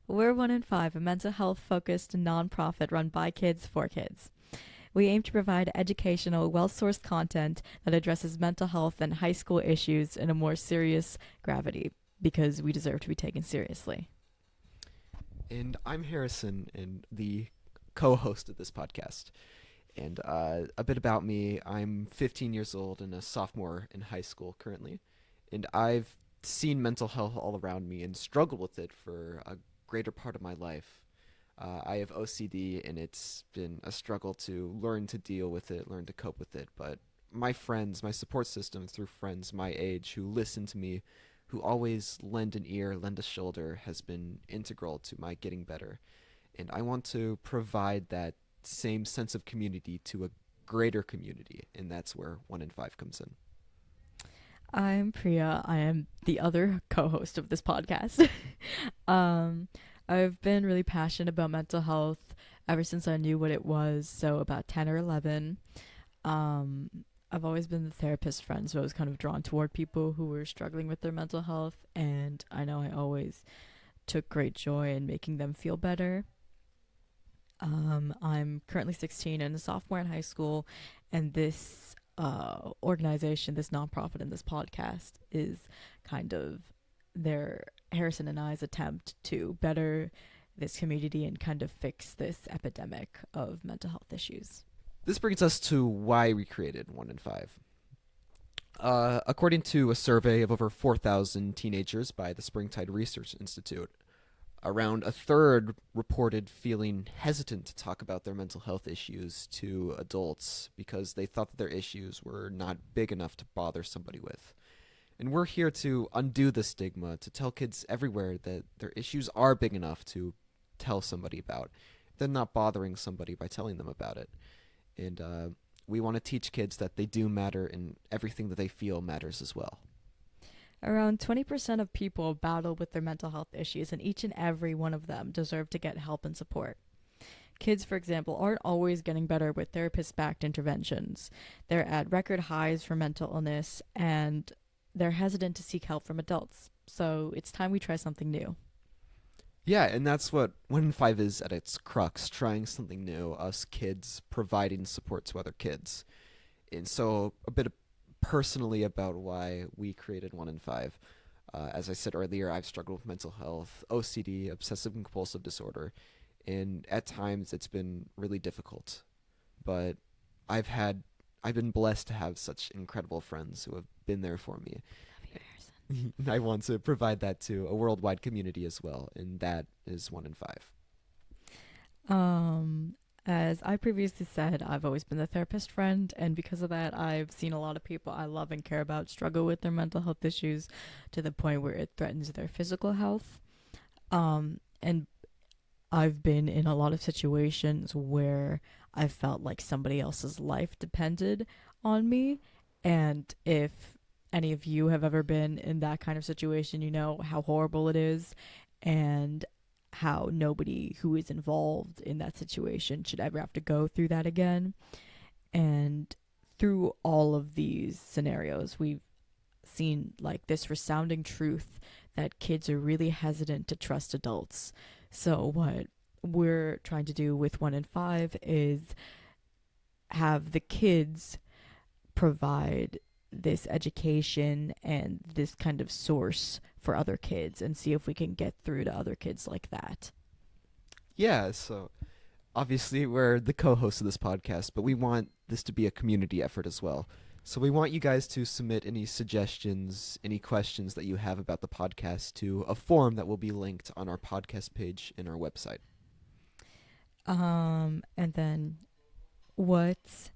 We're One in Five, a mental health focused nonprofit run by kids for kids. We aim to provide educational, well sourced content that addresses mental health and high school issues in a more serious gravity because we deserve to be taken seriously. And I'm Harrison, and the co-host of this podcast. And a bit about me: I'm 15 years old and a sophomore in high school currently, and I've seen mental health all around me and struggled with it for a greater part of my life. I have OCD, and it's been a struggle to learn to deal with it, learn to cope with it. But my friends, my support system through friends my age who listen to me, who always lend an ear, lend a shoulder, has been integral to my getting better. And I want to provide that same sense of community to a greater community, and that's where One in Five comes in. I'm Priya. I am the other co host of this podcast. um, I've been really passionate about mental health ever since I knew what it was, so about 10 or 11. Um, I've always been the therapist friend, so I was kind of drawn toward people who were struggling with their mental health, and I know I always took great joy in making them feel better. I'm currently 16 and a sophomore in high school, and this organization, this nonprofit, and this podcast is kind of their Harrison and I's attempt to better this community and kind of fix this epidemic of mental health issues. This brings us to why we created One in Five. According to a survey of over 4,000 teenagers by the Springtide Research Institute, around a third reported feeling hesitant to talk about their mental health issues to adults because they thought that their issues were not big enough to bother somebody with. And we're here to undo the stigma, to tell kids everywhere that their issues are big enough to tell somebody about. They're not bothering somebody by telling them about it. And we want to teach kids that they do matter and everything that they feel matters as well. Around 20% of people battle with their mental health issues, and each and every one of them deserve to get help and support. Kids, for example, aren't always getting better with therapist backed interventions. They're at record highs for mental illness, and they're hesitant to seek help from adults. So it's time we try something new. Yeah, and that's what One in Five is at its crux, trying something new, us kids providing support to other kids. And so, a bit personally about why we created One in Five. As I said earlier, I've struggled with mental health, OCD, obsessive and compulsive disorder, and at times it's been really difficult. But I've had, I've been blessed to have such incredible friends who have been there for me. Love you, Harrison. I want to provide that to a worldwide community as well, and that is One in Five. Um, as I previously said, I've always been the therapist friend, and because of that, I've seen a lot of people I love and care about struggle with their mental health issues to the point where it threatens their physical health. And I've been in a lot of situations where I felt like somebody else's life depended on me. And if any of you have ever been in that kind of situation, you know how horrible it is and how nobody who is involved in that situation should ever have to go through that again. And through all of these scenarios, we've seen like this resounding truth that kids are really hesitant to trust adults. So, what we're trying to do with One in Five is have the kids provide this education and this kind of source for other kids and see if we can get through to other kids like that. Yeah, so obviously we're the co-hosts of this podcast, but we want this to be a community effort as well. So we want you guys to submit any suggestions, any questions that you have about the podcast to a form that will be linked on our podcast page in our website. And then what's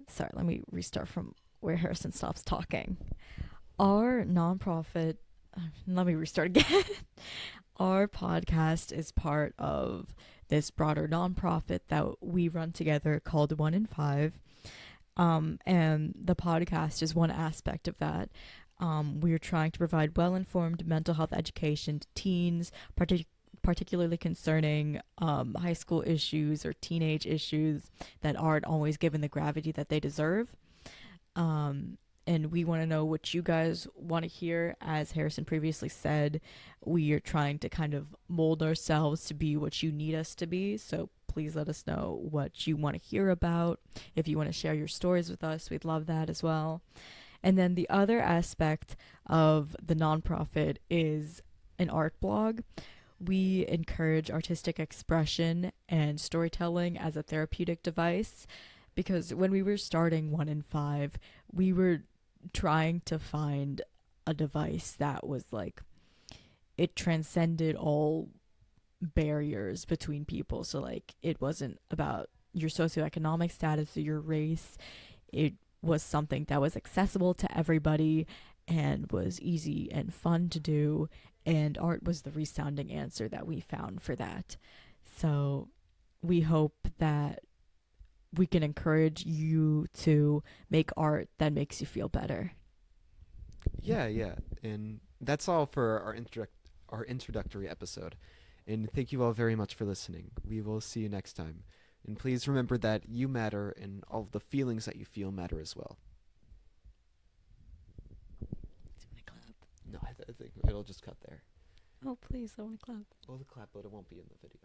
sorry, let me restart from where Harrison stops talking. Our nonprofit, let me restart again. Our podcast is part of this broader nonprofit that we run together called One in Five. And the podcast is one aspect of that. We're trying to provide well informed mental health education to teens, particularly concerning high school issues or teenage issues that aren't always given the gravity that they deserve. Um, and we want to know what you guys want to hear. As Harrison previously said, we are trying to kind of mold ourselves to be what you need us to be. So please let us know what you want to hear about. If you want to share your stories with us, we'd love that as well. And then the other aspect of the nonprofit is an art blog. We encourage artistic expression and storytelling as a therapeutic device because when we were starting 1 in 5, we were trying to find a device that was like, it transcended all barriers between people. So, like, it wasn't about your socioeconomic status or your race, it was something that was accessible to everybody and was easy and fun to do. And art was the resounding answer that we found for that. So, we hope that we can encourage you to make art that makes you feel better. Yeah, yeah. And that's all for our introductory episode. And thank you all very much for listening. We will see you next time. And please remember that you matter and all of the feelings that you feel matter as well. Do you want to clap? No, I think it'll just cut there. Oh, please, I want to clap. Well, the clap, but it won't be in the video.